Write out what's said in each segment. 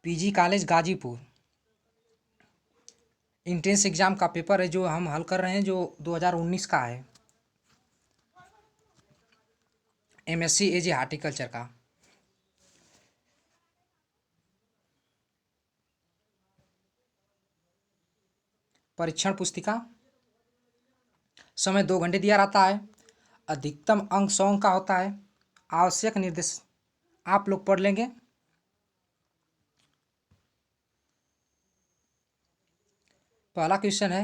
PG college Ghazipur entrance exam का paper है जो हम हल कर रहे हैं, जो 2019 का है। एमएससी एजी हार्टिकल्चर का। परीक्षण पुस्तिका, समय 2 घंटे दिया रहता है। अधिकतम अंक 100 अंक का होता है। आवश्यक निर्देश आप लोग पढ़ लेंगे। पहला क्वेश्चन है,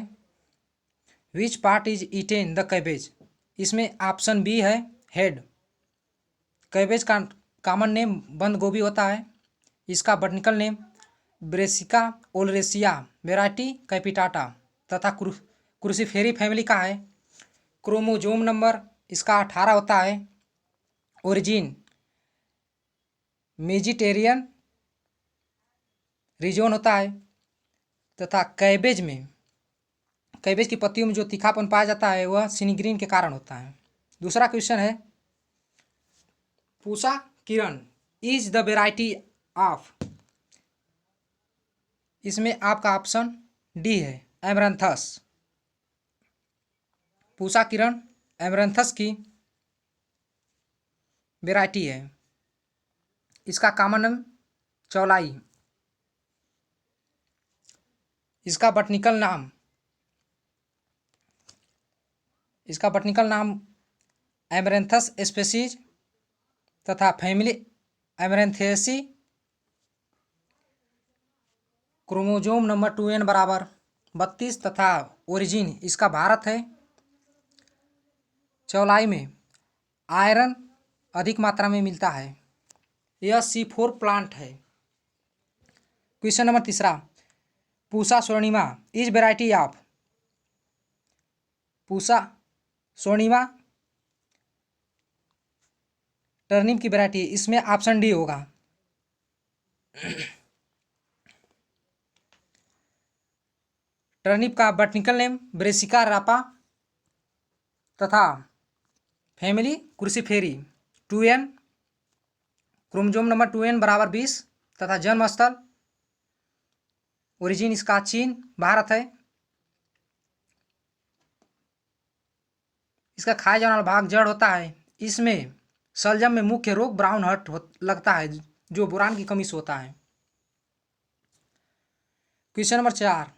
which part is eaten the cabbage. इसमें ऑप्शन बी है हेड। कैबेज का कॉमन नेम बंद गोभी होता है। इसका botanical name Brassica ओलरेसिया variety capitata तथा क्रूसीफेरी फैमिली का है। क्रोमोजोम नंबर इसका 18 होता है। ओरिजिन मेडिटेरियन रीजन होता है तथा कैबेज की पत्तियों में जो तीखापन पाया जाता है वह सिनीग्रीन के कारण होता है। दूसरा क्वेश्चन है, पूसा किरण इज द वेराइटी ऑफ। इसमें आपका ऑप्शन डी है एमरंथस। पूसा किरण एमरंथस की वेराइटी है। इसका कॉमन नेम चौलाई। इसका बॉटनिकल नाम एमरंथस स्पेसीज तथा फैमिली एमरंथेसी। क्रोमोजोम नंबर 2n बराबर 32 तथा ओरिजिन इसका भारत है। चौलाई में आयरन अधिक मात्रा में मिलता है। यह C4 प्लांट है। क्वेश्चन नंबर तीसरा, Pusa Swarnima is variety of. Pusa Swarnima turnip की वेराइटी। इसमें ऑप्शन डी होगा। टर्निप का बॉटनिकल नेम ब्रेसिका रापा तथा फैमिली क्रूसीफेरी। 2n क्रोमोजोम नंबर 2n बराबर 20 तथा जन्म स्थल ओरिजिन इसका चीन भारत है। इसका खाया जाने वाला भाग जड़ होता है। इसमें शलजम में मुख्य रोग ब्राउन हर्ट लगता है जो बोरान की कमी से होता है। Question number 4,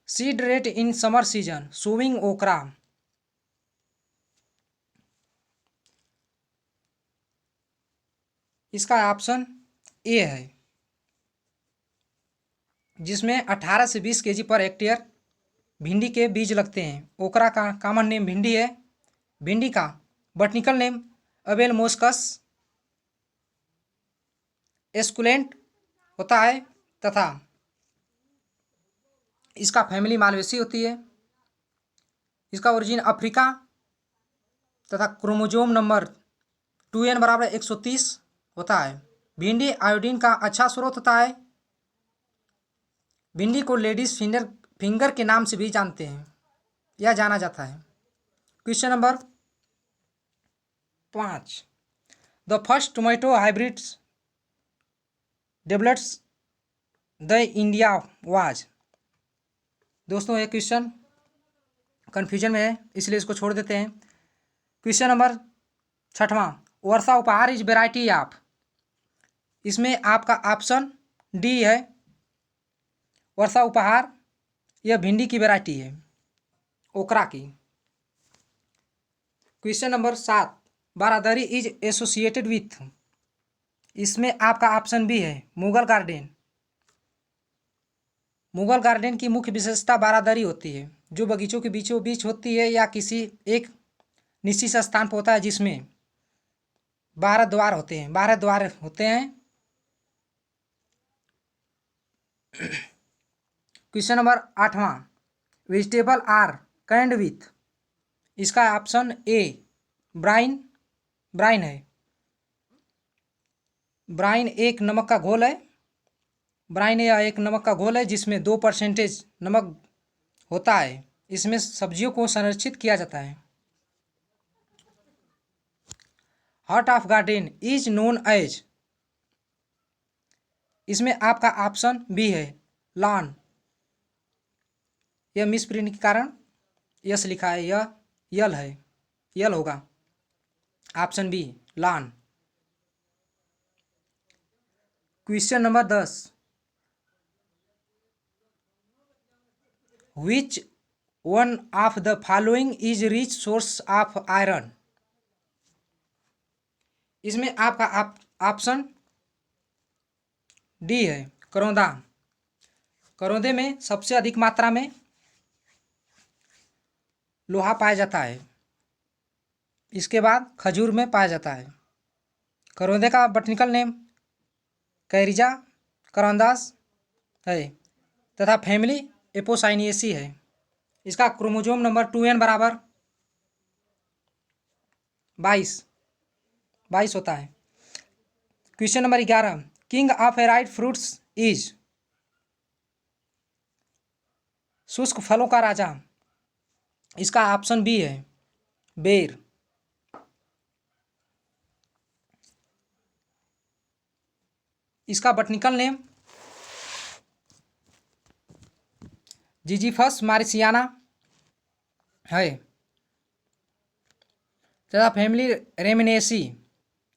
seed rate in summer season sowing ओकरा। इसका ऑप्शन ए है, जिसमें 18 से 20 kg पर हेक्टेयर भिंडी के बीज लगते हैं। ओकरा का कॉमन नेम भिंडी है। भिंडी का बॉटनिकल नेम अबेल मोस्कस एस्कुलेंट होता है तथा इसका फैमिली मालवेसी होती है। इसका ओरिजिन अफ्रीका तथा क्रोमोजोम नंबर 2n बराबर 130 होता है। भिंडी आयोडीन का अच्छा स्रोत होता है। भिंडी को लेडीज फिंगर के नाम से भी जानते हैं, यह जाना जाता है। Question number 5, the first tomato hybrids developed the India was. दोस्तों ये क्वेश्चन कन्फ्यूजन में है इसलिए इसको छोड़ देते हैं। क्वेश्चन नंबर 6वां, वर्षा उपहार इज वेराइटी ऑफ। इसमें आपका ऑप्शन डी है वर्षा उपहार। यह भिंडी की वैरायटी है ओकरा की। Question number 7, Baradari is associated with. इसमें आपका ऑप्शन बी है मुगल गार्डन। मुगल गार्डन की मुख्य विशेषता बारादरी होती है जो बगीचों के बीचों बीच होती है या किसी एक निश्चित स्थान पर होता है जिसमें 12 द्वार होते हैं। 12 द्वार होते हैं। क्वेश्चन नंबर 8वां, वेजिटेबल आर कैंड विथ। इसका ऑप्शन ए ब्राइन है। ब्राइन एक नमक का घोल है। ब्राइन यह एक नमक का घोल है जिसमें 2% नमक होता है। इसमें सब्जियों को संरक्षित किया जाता है। Heart of garden is known as. इसमें आपका ऑप्शन बी है लॉन। यह मिस प्रिंट के कारण यस लिखा है, यह यल है, यल होगा option B lawn. Question number 10, which one of the following is rich source of iron. इसमें आपका ऑप्शन डी है करौंदा। करौंदे में सबसे अधिक मात्रा में लोहा पाया जाता है, इसके बाद खजूर में पाया जाता है। करौंदे का बॉटनिकल नेम कैरिजा करौंदास है तथा फैमिली एपोसाइनिएसी है। इसका क्रोमोसोम नंबर 2n बराबर 22 होता है। Question number 11, king of arid fruits is. शुष्क फलों का राजा, इसका ऑप्शन बी है बेर। इसका बॉटनिकल नेम जिजीफस मारिसियाना है तथा फैमिली रेमिनेसी।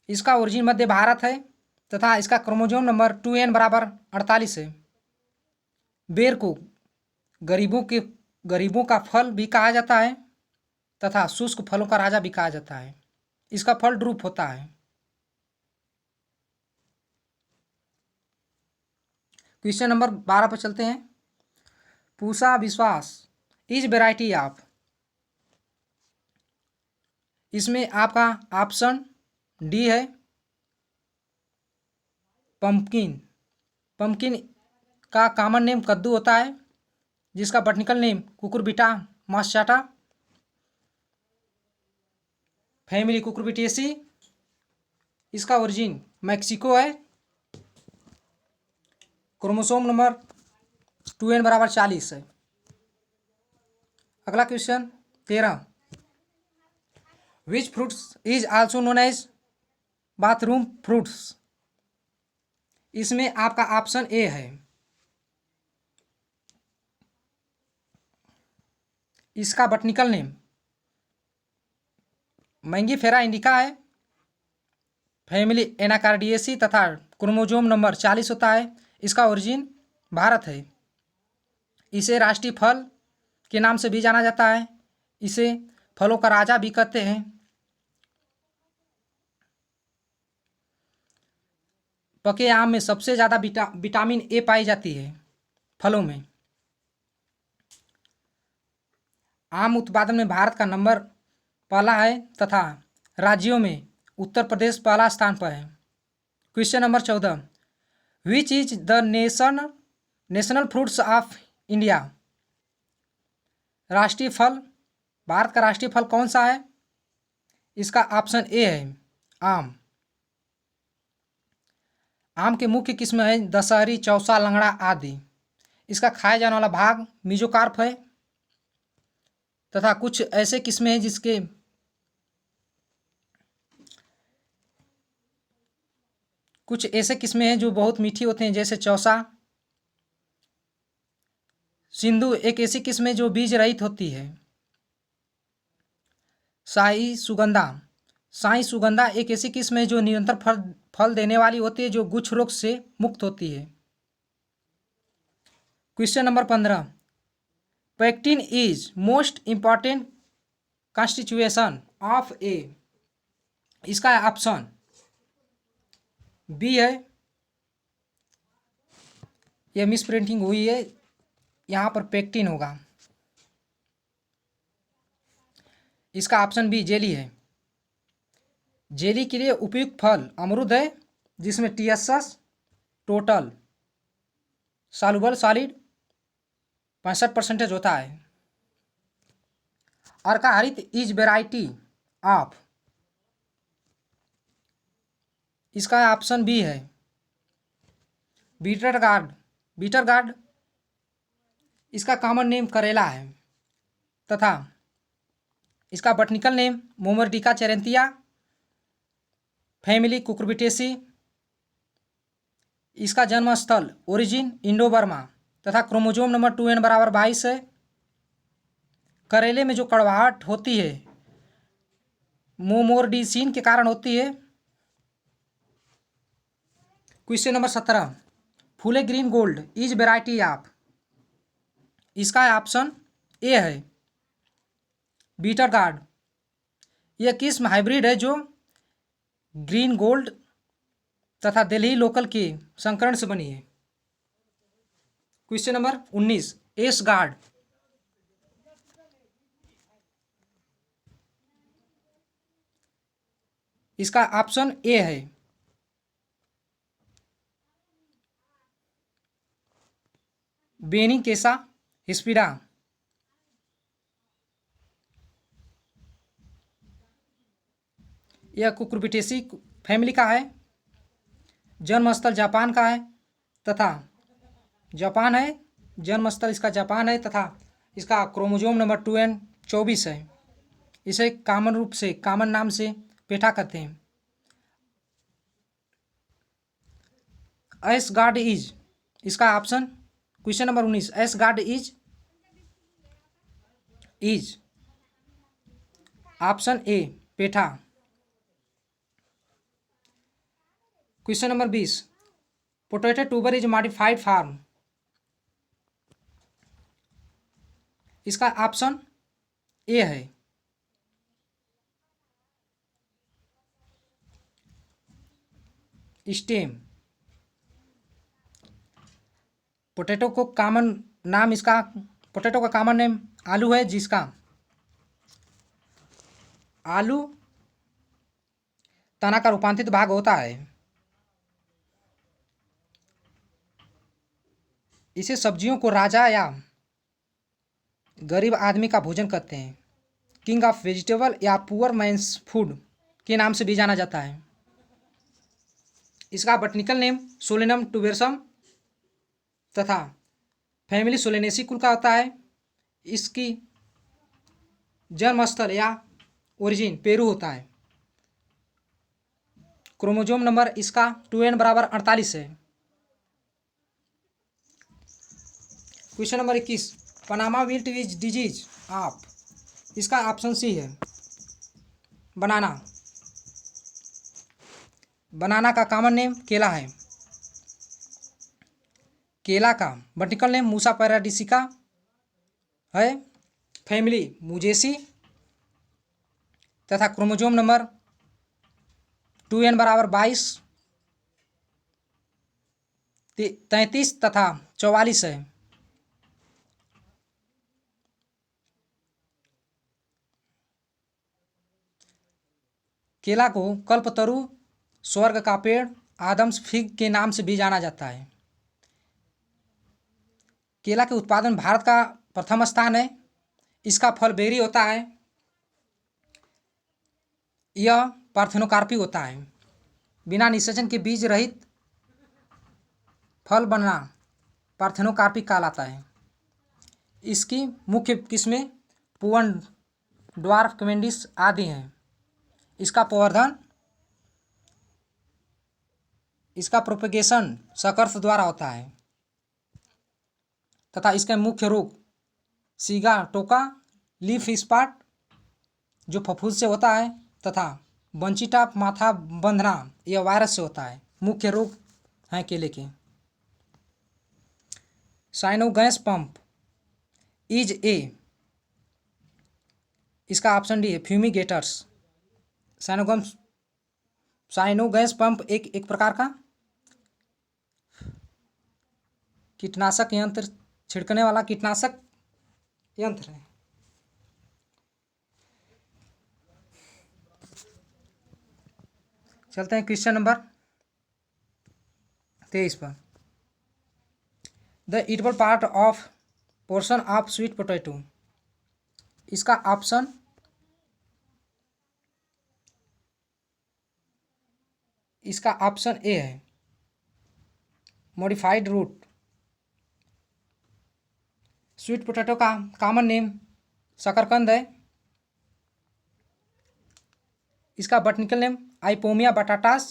इसका ओरिजिन मध्य भारत है तथा इसका क्रोमोसोम नंबर 2n बराबर 48 है। बेर को गरीबों का फल भी कहा जाता है तथा शुष्क फलों का राजा भी कहा जाता है। इसका फल ड्रूप होता है। क्वेश्चन नंबर 12 पर चलते हैं। पूसा विश्वास इज वेराइटी ऑफ। इसमें आपका ऑप्शन डी है पंपकिन। पंपकिन का कॉमन नेम कद्दू होता है, जिसका botanical name Cucurbita moschata, family Cucurbitaceae. इसका ओरिजिन मैक्सिको है। क्रोमोसोम नंबर 2n बराबर 40 है। अगला question 13, which fruits is also known as bathroom fruits. इसमें आपका ऑप्शन ए है इसका बॉटनिकल नेम मैंगीफेरा इंडिका है, फैमिली एनाकार्डियेसी तथा क्रोमोसोम नंबर 40 होता है। इसका ओरिजिन भारत है। इसे राष्ट्रीय फल के नाम से भी जाना जाता है। इसे फलों का राजा भी कहते हैं। पके आम में सबसे ज़्यादा विटामिन ए पाई जाती है फलों में। आम उत्पादन में भारत का नंबर पहला है तथा राज्यों में उत्तर प्रदेश पहला स्थान पर है। Question number 14, which is the national fruits of India. राष्ट्रीय फल, भारत का राष्ट्रीय फल कौन सा है। इसका ऑप्शन ए है आम। आम के मुख्य किस्म है दशहरी, चौसा, लंगड़ा आदि। इसका खाया जाने वाला भाग मीजोकार्प है तथा कुछ ऐसे किस्में हैं जो बहुत मीठी होते हैं, जैसे चौसा। सिंधु एक ऐसी किस्म है जो बीज रहित होती है। शाही सुगंधा एक ऐसी किस्म है जो निरंतर फल देने वाली होती है, जो गुच्छ रोग से मुक्त होती है। Question number 15, pectin is most important constitution of A. इसका ऑप्शन बी है, यह मिस प्रिंटिंग हुई है, यहाँ पर पेक्टिन होगा। इसका ऑप्शन बी जेली है। जेली के लिए उपयुक्त फल अमरूद है, जिसमें TSS टोटल सॉल्युबल सॉलिड 65% होता है। अर्काहरित इज वेराइटी ऑफ। इसका ऑप्शन बी है बीटर गार्ड। इसका कॉमन नेम करेला है तथा इसका botanical name momordica चेरेंतिया, family Cucurbitaceae. इसका जन्म स्थल ओरिजिन इंडो बर्मा तथा क्रोमोजोम नंबर 2n बराबर 22 है। करेले में जो कड़वाहट होती है मोमोर्डिसिन के कारण होती है। Question number 17, Phule green gold is variety of, इसका ऑप्शन ए है बीटर गार्ड। यह किस्म हाइब्रिड है जो ग्रीन गोल्ड तथा दिल्ली लोकल के संकरण से बनी है। क्वेश्चन नंबर 19, एस गार्ड, इसका ऑप्शन ए है बेनिकेसा हिस्पिडा। यह कुकुरबिटेसी फैमिली का है। जन्मस्थल जापान का है तथा जापान है, जन्मस्थल इसका जापान है तथा इसका क्रोमोजोम नंबर 2n 24 है। इसे कॉमन रूप से कॉमन नाम से पेठा करते हैं। एस गार्ड इज, इसका option question number 19, ash gourd is option A पेठा। Question number 20, potato tuber is modified form, इसका ऑप्शन ए है स्टेम। पोटैटो को कॉमन नाम, इसका पोटैटो का कॉमन नेम आलू है, जिसका आलू तना का रूपांतरित भाग होता है। इसे सब्जियों को राजा या गरीब आदमी का भोजन कहते हैं। किंग ऑफ वेजिटेबल या पुअर मैंस फूड के नाम से भी जाना जाता है। इसका बटनिकल नेम सोलेनम ट्यूबेरसम तथा फैमिली सोलेनेसी कुल का होता है। इसकी जन्मस्थल या ओरिजिन पेरू होता है। क्रोमोजोम नंबर इसका 2n बराबर 48 है। Question number 21, Panama wilt disease of, इसका ऑप्शन सी है बनाना। बनाना का कॉमन नेम केला है। केला का बटनिकल नेम मूसा पैराडिसिका है। फैमिली मुजेसी तथा क्रोमोजोम नंबर 2n बराबर 22, 33 तथा 44 है। केला को कल्पतरु, स्वर्ग का पेड़, आदम्स फिग के नाम से भी जाना जाता है। केला के उत्पादन भारत का प्रथम स्थान है। इसका फल बेरी होता है। यह पार्थेनोकार्पी होता है। बिना निषेचन के बीज रहित फल बनना पार्थेनोकार्पी कहलाता है। इसकी मुख्य किस्में पुअन, ड्वार्फ, कैवेंडिश आदि हैं। इसका प्रवर्धन, इसका प्रोपेगेशन सकर्थ द्वारा होता है तथा इसके मुख्य रोग सीगा टोका, लीफ स्पॉट जो फफूंद से होता है तथा बंचिटा माथा बंधना यह वायरस से होता है। मुख्य रोग हैं केले के। साइनोगैस पंप इज ए, इसका ऑप्शन डी है फ्यूमिगेटर्स। साइनोगैस पंप एक प्रकार का कीटनाशक यंत्र, छिड़कने वाला कीटनाशक यंत्र है। चलते हैं क्वेश्चन नंबर 23 पर। The eatable part of portion of sweet potato, इसका ऑप्शन ए है मॉडिफाइड रूट। स्वीट पोटैटो का कॉमन नेम शकरकंद है। इसका बटनिकल नेम आइपोमिया बटाटास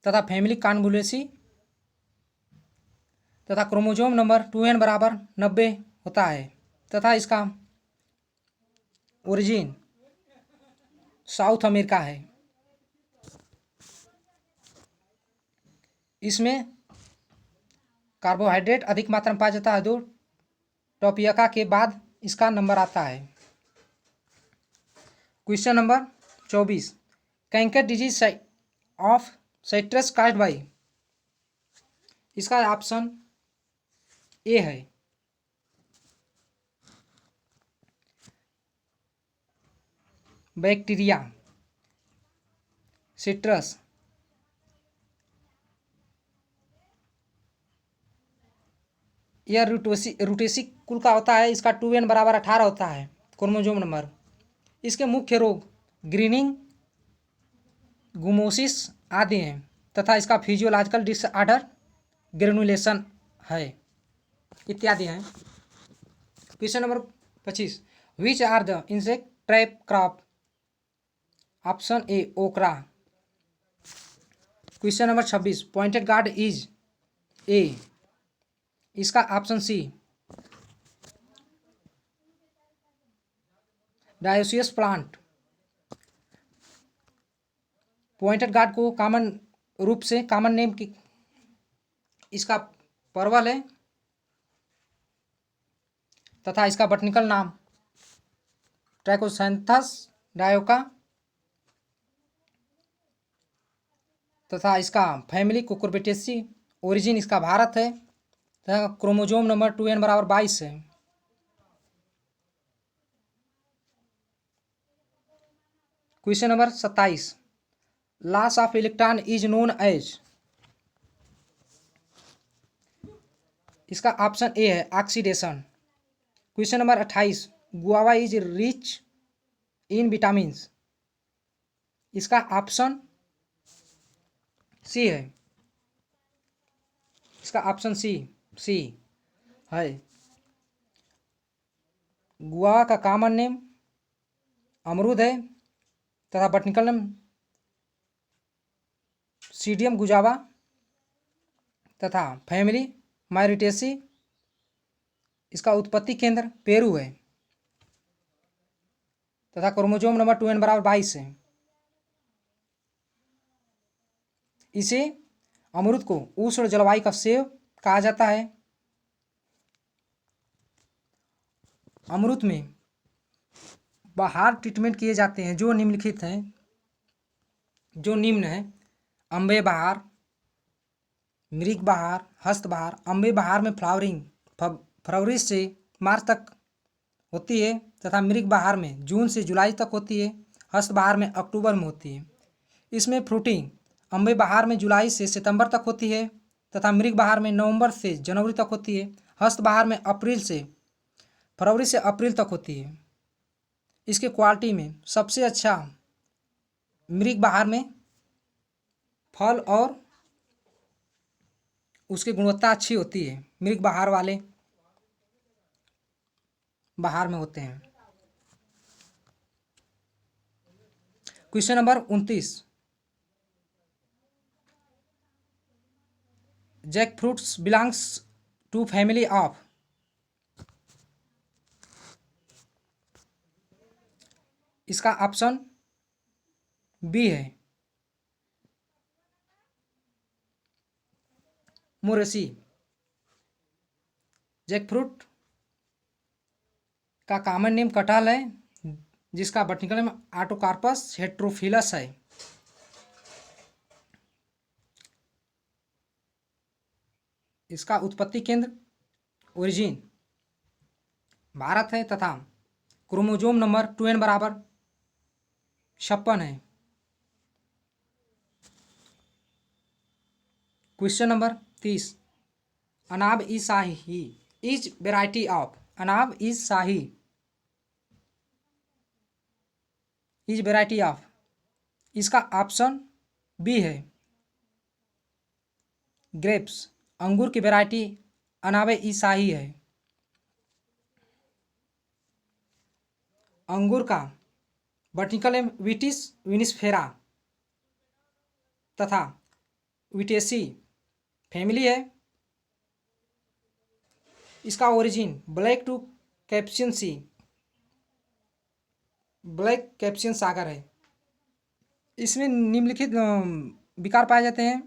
तथा फैमिली कॉन्वोल्यूसी। तथा क्रोमोसोम नंबर 2n बराबर 90 होता है तथा इसका ओरिजिन साउथ अमेरिका है। इसमें कार्बोहाइड्रेट अधिक मात्रा में पाया जाता है, दो टॉपियका के बाद इसका नंबर आता है। Question number 24, canker disease of citrus caused by, इसका ऑप्शन ए है बैक्टीरिया सिट्रस। यह रूटेसी कुल का होता है। इसका 2n बराबर 18 होता है क्रोमोसोम नंबर। इसके मुख्य रोग ग्रीनिंग, गुमोसिस आदि हैं तथा इसका फिजियोलॉजिकल डिसऑर्डर ग्रेनुलेशन है इत्यादि हैं। Question number 25, which are the insect trap crop, option A okra. Question number 26, pointed gourd is A, इसका option C dioecious plant. Pointed gourd को कॉमन रूप से कॉमन नेम की इसका परवल है तथा इसका बॉटनिकल नाम ट्राइकोसैंथस डायोका तथा इसका फैमिली कुकुरबिटेसी। ओरिजिन इसका भारत है तथा क्रोमोसोम नंबर 2n बराबर 22 है। Question number 27, loss of electron is known as, इसका ऑप्शन ए है oxidation. Question number 28, guava is rich in vitamin, इसका ऑप्शन सी है, इसका ऑप्शन सी है। गुआवा का कॉमन नेम अमरूद है तथा बॉटनिकल नेम सीडियम गुजावा तथा फैमिली मायरिटेसी। इसका उत्पत्ति केंद्र पेरू है तथा क्रोमोसोम नंबर 2n बराबर 22 है। इसे अमरूद को उष्ण जलवायु का सेब कहा जाता है। अमरूद में बाहर ट्रीटमेंट किए जाते हैं जो निम्नलिखित हैं, जो निम्न है अम्बे बहार, मृग बहार, हस्त बहार। अम्बे बहार में फ्लावरिंग फरवरी से मार्च तक होती है तथा मृग बहार में जून से जुलाई तक होती है। हस्त बहार में अक्टूबर में होती है। इसमें फ्रूटिंग अम्बे बहार में जुलाई से सितंबर तक होती है तथा मृग बहार में नवंबर से जनवरी तक होती है। हस्त बहार में फरवरी से अप्रैल तक होती है। इसके क्वालिटी में सबसे अच्छा मृग बहार में फल और उसकी गुणवत्ता अच्छी होती है, मृग बहार वाले बहार में होते हैं। Question number 29, jack fruits belongs to family of, इसका ऑप्शन बी है मोरेसी। जैक फ्रूट का कॉमन नेम कटहल है जिसका बॉटनिकल नेम आटोकार्पस हेट्रोफिलस है। इसका उत्पत्ति केंद्र ओरिजिन भारत है तथा क्रोमोसोम नंबर 2n बराबर 56 है। Question number 30, Anab E shahi is variety of, Anab is shahi is variety of, इसका ऑप्शन बी है ग्रेप्स। अंगूर की वेराइटी अनाबे ई शाही है। अंगूर का बॉटनिकल नेम विटिस विनिस्फेरा तथा विटेसी फैमिली है इसका origin black to Caspian sea, black Caspian सागर है। इसमें निम्नलिखित विकार पाए जाते हैं: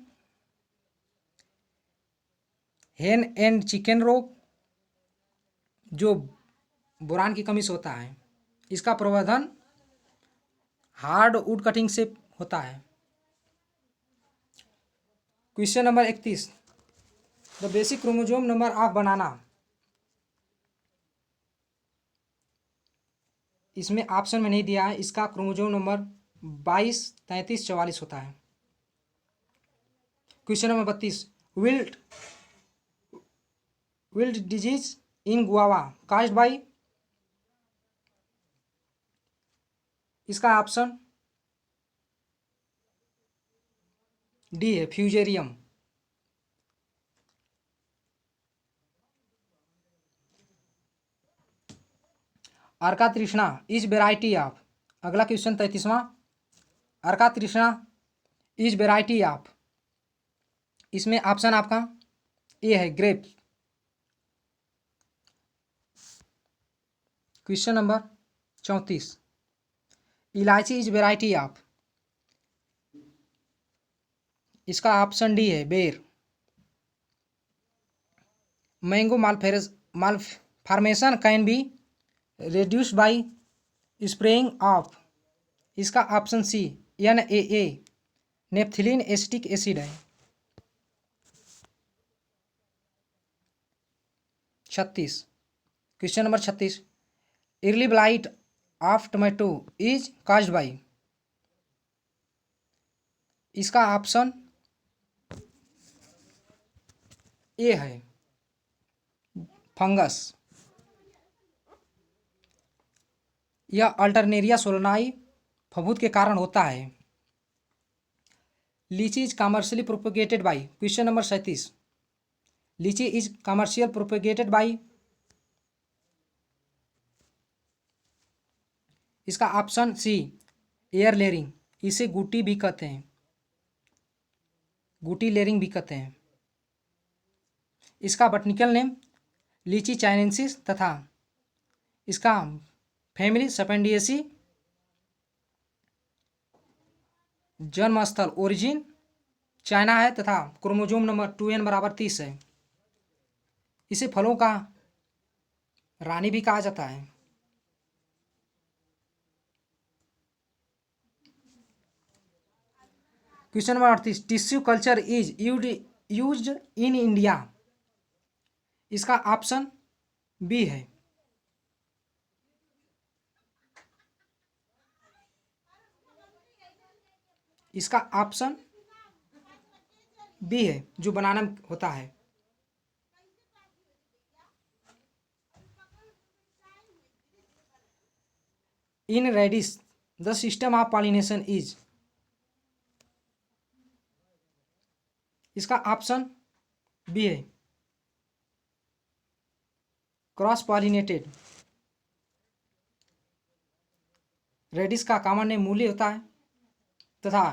हेन एंड चिकन रोग, जो बोरान की कमी से होता है। इसका प्रवर्धन हार्ड वुड कटिंग से होता है। Question number 31, the basic chromosome number of बनाना। इसमें ऑप्शन में नहीं दिया है। इसका क्रोमोजोम नंबर 22, 33, 44 होता है। Question number 32, wilt wilt disease in guava caused by. इसका ऑप्शन डी है, Fusarium. Arka Trishna is variety of. अगला क्वेश्चन 33वां, Arka Trishna is variety of. इसमें ऑप्शन आपका ए है, grape. Question number 34, Elaichi is variety of. इसका ऑप्शन डी है, ber. Mango malformation can be reduced by spraying of. इसका option C NaA, naphthalene acetic acid है। 36, question number 36, early blight of tomato is caused by. इसका option A है, fungus. यह Alternaria सोलनाई फफूंद के कारण होता है। लीची is commercially propagated by. Question number 37, लीची इज कमर्शियल प्रोपेगेटेड बाई। इसका ऑप्शन सी एयर लेयरिंग। इसे गुटी भी कहते हैं, गुटी लेयरिंग भी कहते हैं। इसका बॉटनिकल नेम लीची चाइनेंसिस तथा इसका फैमिली सपेंडियसी। जन्म स्थल ओरिजिन चाइना है तथा क्रोमोजोम नंबर 2n बराबर 30 है। इसे फलों का रानी भी कहा जाता है। Question number 38, tissue culture is used in India. इसका ऑप्शन बी है, इसका ऑप्शन बी है, जो बनाना होता है। In radish the system of pollination is. इसका ऑप्शन बी है, क्रॉस पॉलिनेटेड। रेडिस का कॉमन नेम मूली होता है तथा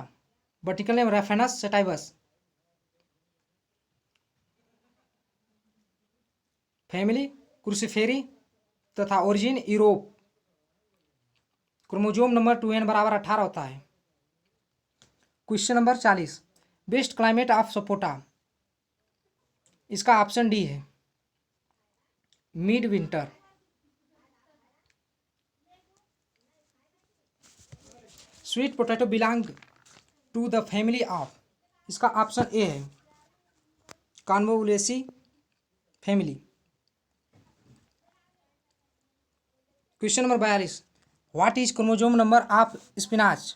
vertical name Raphanus sativus. Family Cruciferae तथा origin Europe. Chromosome number 2n बराबर 18 होता है। Question number 40, best climate of sapota. इसका ऑप्शन डी है, mid winter. Sweet potato belong to the family of. इसका ऑप्शन ए है, Convolvulaceae family. Question number 42, what is chromosome number of spinach.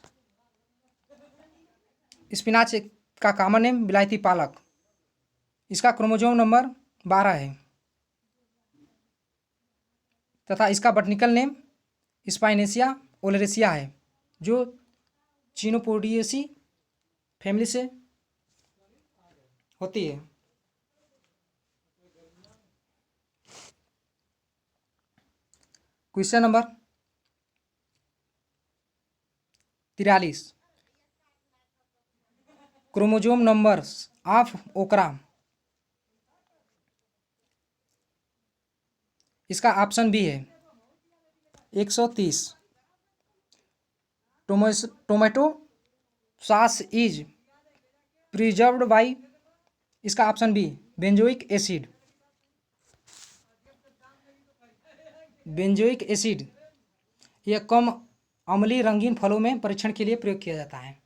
Spinach का common name विलायती पालक। इसका chromosome number 12 है तथा इसका बॉटनिकल नेम स्पाइनेसिया ओलेरेसिया है, जो चिनोपोडिएसी फैमिली से होती है। Question number 43, chromosome numbers of okra. इसका ऑप्शन बी है 130। Tomato sauce is preserved by, इसका option B benzoic acid. Benzoic acid यह कम अम्लीय रंगीन फलों में परीक्षण के लिए प्रयोग किया जाता है।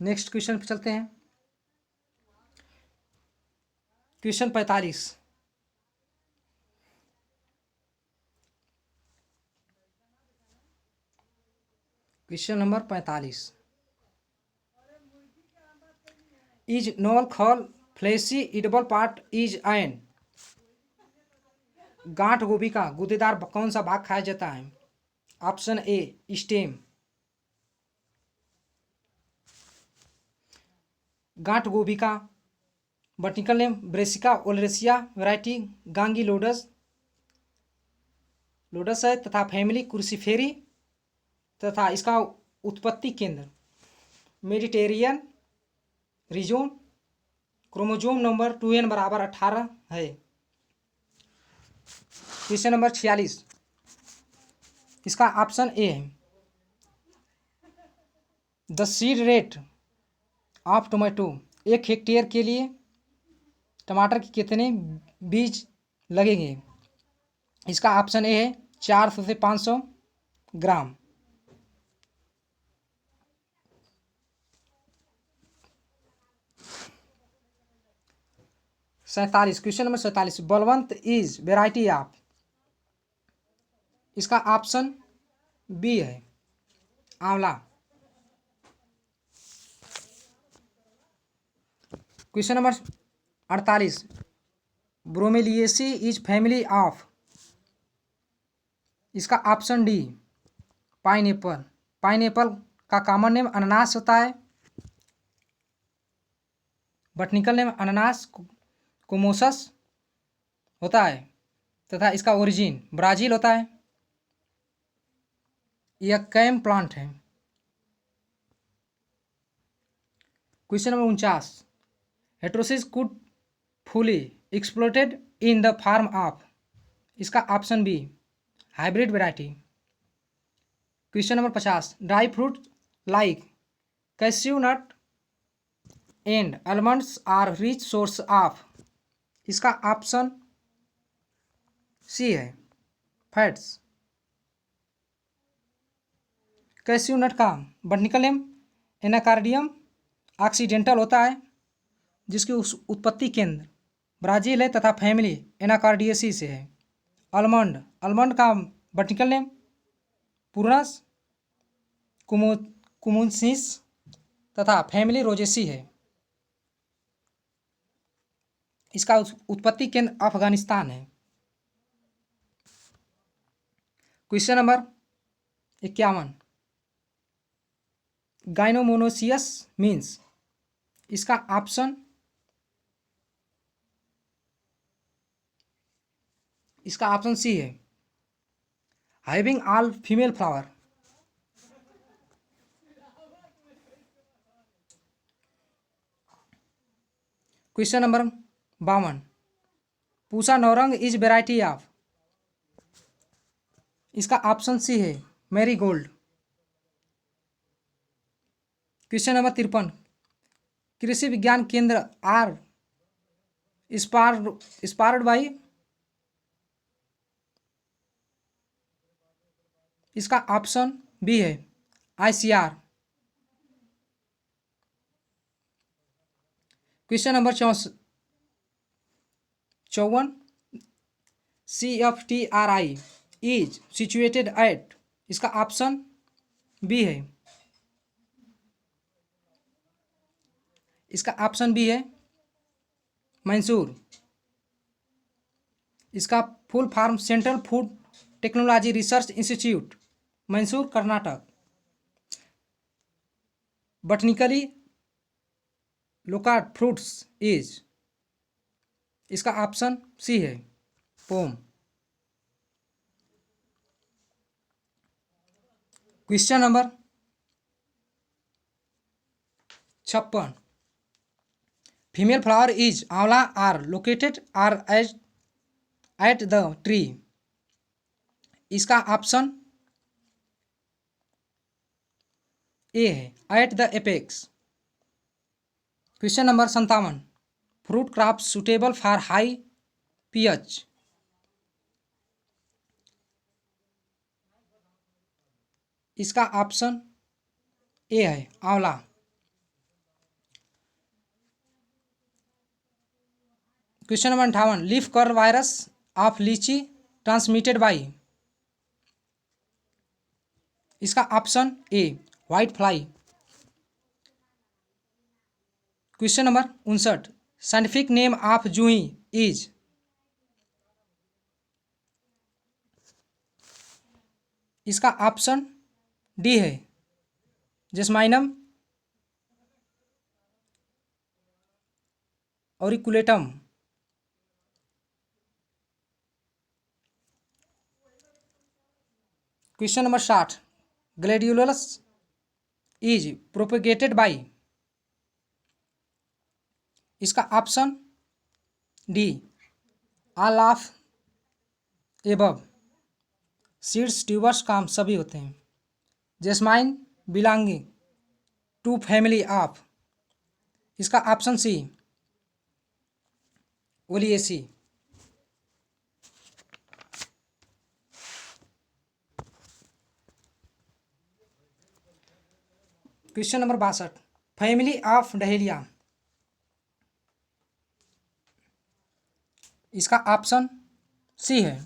नेक्स्ट क्वेश्चन पे चलते हैं। Question 45। Question number 45। Is knol khol fleshy edible part is an, गांठ गोभी का गूदेदार कौन सा भाग खाया जाता है? Option A stem. गांठ गोभी का botanical name Brassica oleracea, variety गांगी लोडस है तथा फैमिली क्रूसीफेरी, तथा इसका उत्पत्ति केंद्र Mediterranean reason, chromosome number 2n बराबर 18 है। Question number 46। इसका ऑप्शन ए है the seed rate of tomato, 1 hectare के लिए टमाटर के कितने बीज लगेंगे? इसका ऑप्शन ए है 400 से 500 ग्राम। Question number 47। Balwant is variety of, इसका ऑप्शन बी है aonla. Question number 48। Bromeliaceae is family of, इसका ऑप्शन डी पाइनएप्पल। पाइनएप्पल का कॉमन नेम अनानास होता है, बॉटनिकल नेम अनानास कोमोसस होता है तथा इसका ओरिजिन ब्राज़ील होता है। यह कैम प्लांट है। Question number 49। Heterosis could fully exploited in the form of, इसका option B hybrid variety. Question number 50। Dry fruit like cashew nut and almonds are rich source of, इसका option C है fats. Cashew नट का botanical name Anacardium occidental होता है, जिसकी उत्पत्ति केंद्र Brazil है तथा फैमिली एनाकार्डियेसी से है। आलमंड का बॉटनिकल नेम पूर्णस कुमुनसिस तथा फैमिली रोजेसी है। इसका उत्पत्ति केंद्र अफगानिस्तान है। Question number 51। गाइनोमोनोसियस मीन्स, इसका ऑप्शन सी है having all female flower. Question number 52। Pusa Naurang is variety of, इसका ऑप्शन सी है मैरीगोल्ड। Question number 53। कृषि विज्ञान केंद्र आर इंस्पायर्ड बाई, इसका ऑप्शन बी है ICR। Question number 54। CFTRI is situated at, इसका ऑप्शन बी है, इसका ऑप्शन बी है मैसूर। इसका full form central food technology research institute, Mysore Karnataka. Botanically loquat fruits is, इसका ऑप्शन सी है pome. Question number 56। Female flower is aonla are located are at the tree. इसका option A है at the apex. Question number 57, fruit crop suitable for high pH. इसका option A है aonla. Question number 58, leaf curl virus of litchi transmitted by. इसका option A white fly. Question number 59, scientific name of juhi is. इसका option D है जेस्माइनम auriculatum. Question number 60, gladiolus is propagated by. इसका option D all of above. Seeds tubers corms सभी होते हैं। Jasmine belonging to family of. इसका option C Oleaceae. Question number 62, family of dahlia. इसका option C है।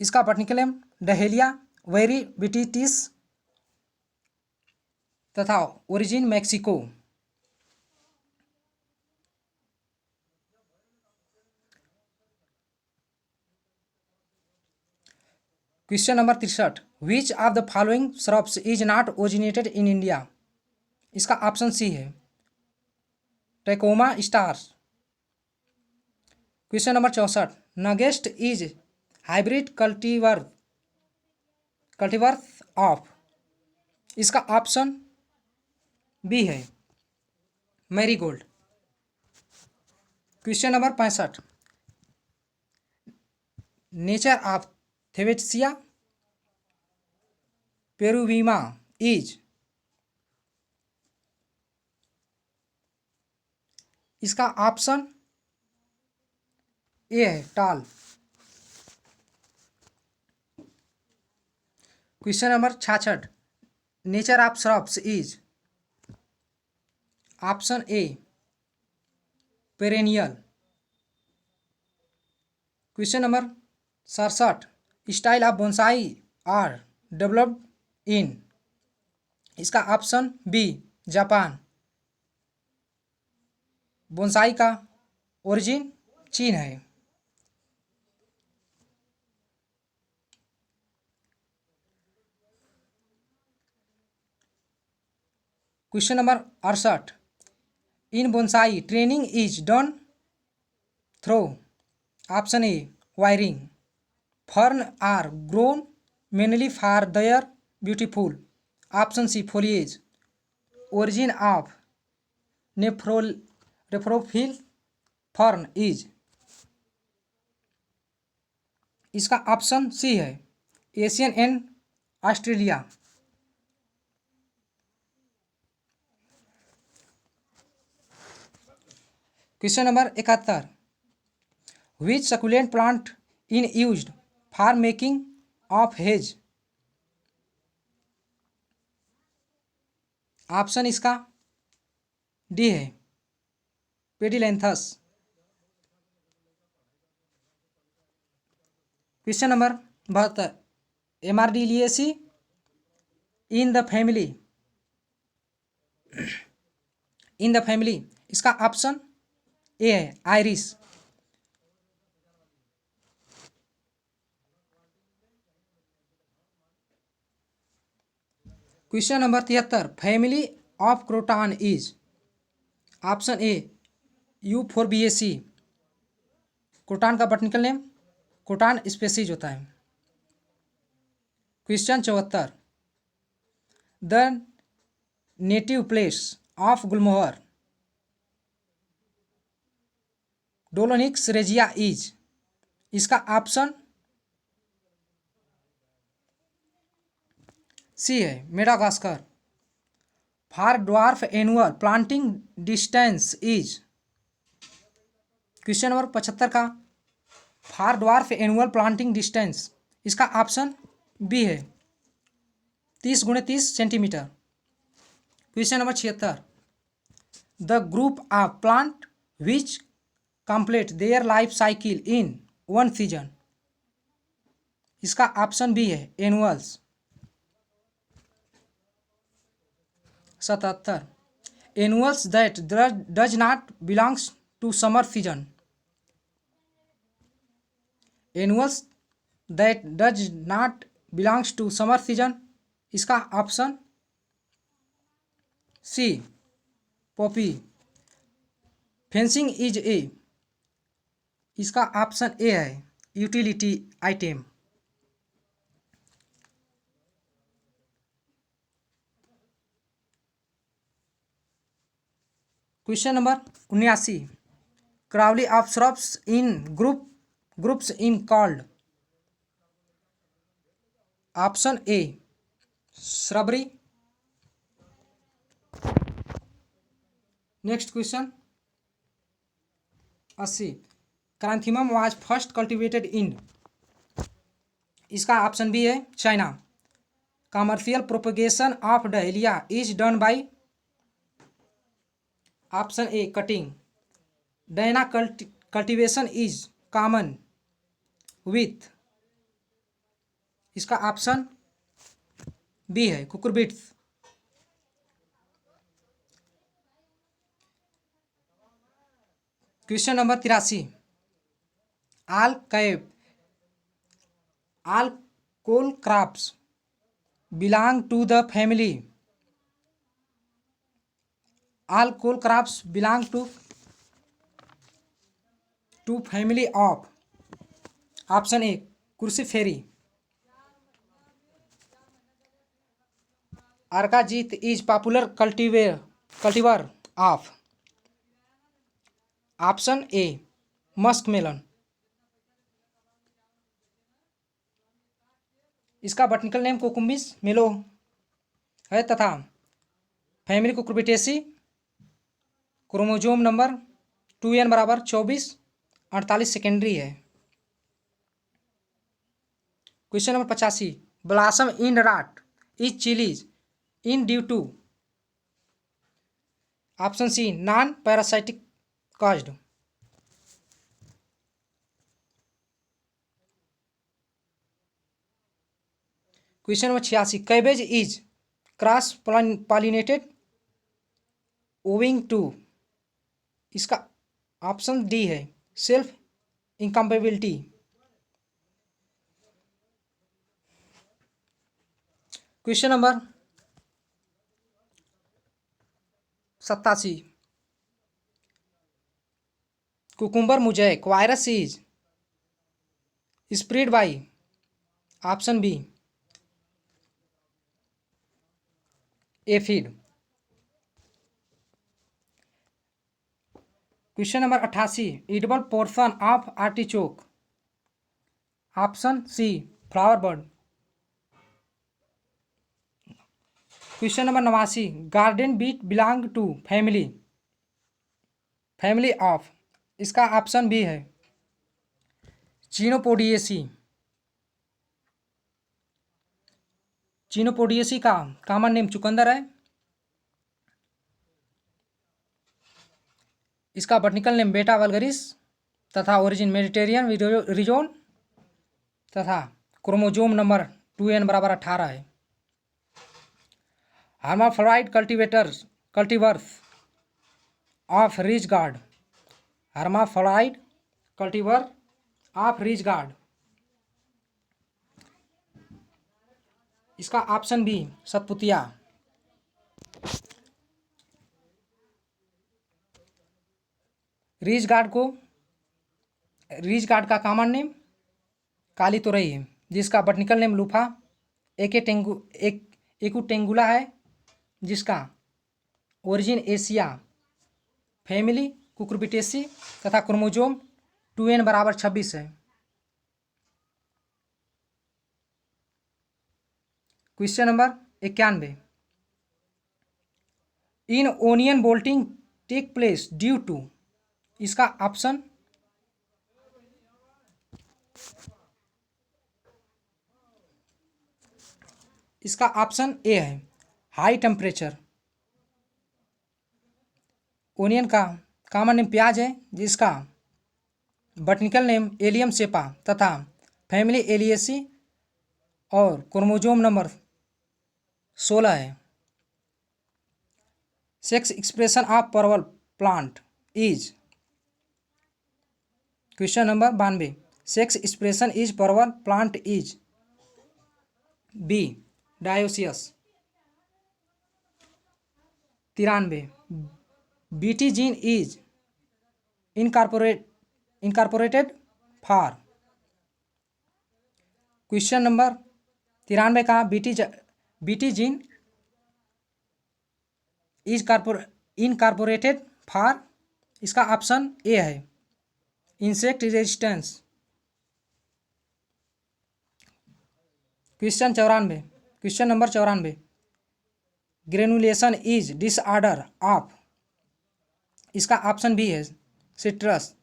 इसका botanical name Dahlia variabilis तथा origin Mexico. Question number 63, which of the following shrubs is not originated in India. इसका option C है Tecoma stans. Question number 64, नगेस्ट is hybrid cultivar of. इसका option B है marigold. Question number 65, nature of Thevetia peruviana is. इसका option A है tall. Question number 66, nature of shrubs is. Option A perennial. Question number 67, style of bonsai are developed in. इसका option B Japan. Bonsai का origin चीन है। Question number 68, in bonsai training is done through. Option A wiring. Fern are grown mainly for their beautiful. Option C foliage. Origin of Nephrolepis fern is. इसका option C है Asian and Australia. Question number 71, which succulent plant in used for making of hedge. Option इसका D है Pedilanthus. Question number 72, Amaryllidaceae in the family. इसका option A है iris. Question number 73, family of croton is. Option A Euphorbiaceae. Croton का botanical name croton species होता है। Question 74, the native place of gulmohar डोलोनिक्स regia is. इसका option C है Madagascar. For dwarf annual planting distance is. Question number 75 का for dwarf annual planting distance, इसका option B है 30 × 30 centimetre. Question number 76 the group of plant which complete their life cycle in one season, इसका option B है annuals. 77 annuals that does not belongs to summer season. Annuals that does not belongs to summer season, इसका option C Poppy. Fencing is A, इसका option A है utility item. Question number 79 growing of shrubs in groups in called. Option A shrubbery. Next question 80 chrysanthemum was first cultivated in, इसका option B है China. Commercial propagation of dahlia is done by. Option A cutting. Diara cultivation is common with, इसका option B है cucurbits. Question number 83 all coal crops belong to the family। all coal crops belong to family of। Option A Cruciferae. Arkajeet is popular cultivar of. Option A musk melon. इसका botanical name Cucumis melo है तथा family Cucurbitaceae. Chromosome number 2n बराबर 24 48 secondary है। Question number 85 blossom end rot is chillies in due to. Option C non parasitic caused. Question number 86 cabbage is cross pollinated owing to, इसका option D है self incompatibility. Question number 87 cucumber mosaic virus is spread by. Option B aphid. Question number 88 edible portion of artichoke. Option C flower bud. Question number 89 garden beet belong to family of, इसका option B है चिनोपोडिएसी। चिनोपोडिएसी का common name चुकंदर है। इसका botanical name बेटा vulgaris तथा origin Mediterranean reason तथा chromosome number 2n बराबर 18 है। Hermaphrodite cultivars of ridge guard. Hermaphrodite cultivar of ridge guard, इसका ऑप्शन बी सतपुतिया। रिज गार्ड का कॉमन नेम काली तोरई है, जिसका बॉटनिकल नेम लूफा एकुटेंगुला है जिसका ओरिजिन एशिया, फैमिली कुकुरबिटेसी तथा क्रोमोजोम 2n = 26 है। Question number 91, in onion bolting take place due to, इसका ऑप्शन ए है हाई टेम्परेचर। ओनियन का कॉमन नेम प्याज है जिसका बॉटनिकल नेम एलियम सेपा तथा फैमिली एलियेसी और क्रोमोजोम नंबर 16 है। Sex expression of parwal plant is, question number 92, sex expression is parwal plant is B dioecious. 93, BT gene is incorporated for, question number 93 का BT gene is incorporated for, इसका option A है insect resistance. Question number 94, granulation is disorder of, इसका option B है citrus.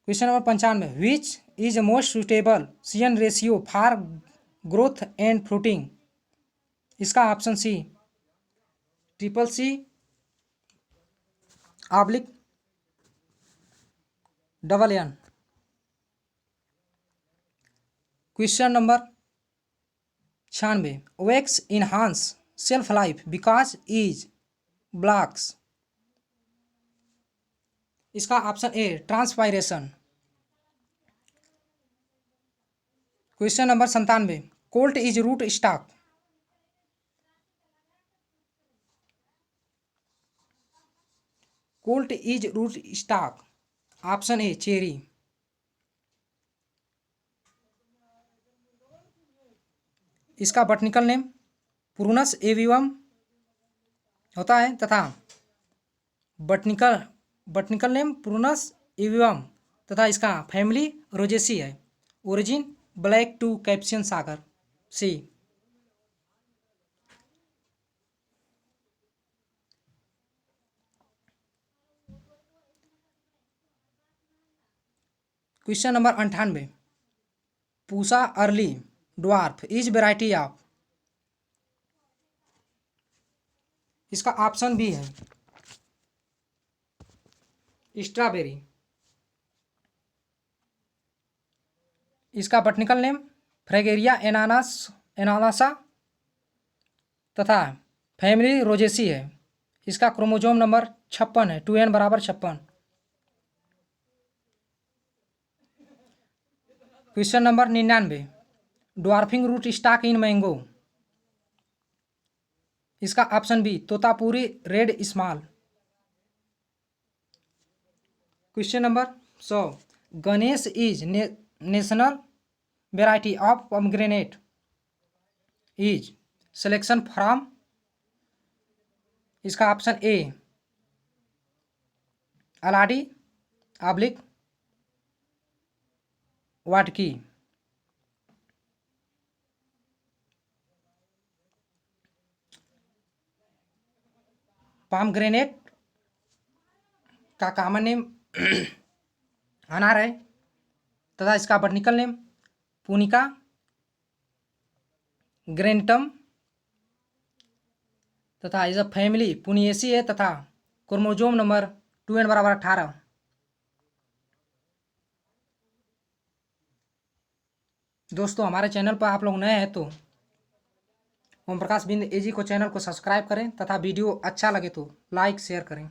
Question number 95, which is most suitable CN ratio for growth and fruiting, इसका option C CCC/NN। Question number 96, wax enhance shelf life because is blocks, इसका option A transpiration. Question number 97, colt is root stock, colt is root stock, option A cherry. इसका botanical name Prunus avium होता है तथा botanical name Prunus avium तथा इसका family Rosaceae है। Origin black to Caspian सागर sea. Question number 98, Pusa early dwarf is variety of, इसका option B है स्ट्रॉबेरी। इसका बॉटनिकल नेम फ्रेगेरिया एनानासा तथा फैमिली रोजेसी है। इसका क्रोमोजोम नंबर 56 है, 2n = 56। Question number 99, dwarfing root stock in mango, इसका option B Totapuri red small. Question number 100, Ganesh is national variety of pomegranate is selection from, इसका option A Alandi / Vadki. Pomegranate का common name अनार है तथा इसका बॉटनिकल नेम पुनिका ग्रेंटम तथा इस फैमिली पुनिएसी है तथा क्रोमोजोम नंबर 2n = 18। दोस्तों हमारे चैनल पर आप लोग नए हैं तो ओम प्रकाश बिंद एजी को चैनल को सब्सक्राइब करें तथा वीडियो अच्छा लगे तो लाइक शेयर करें।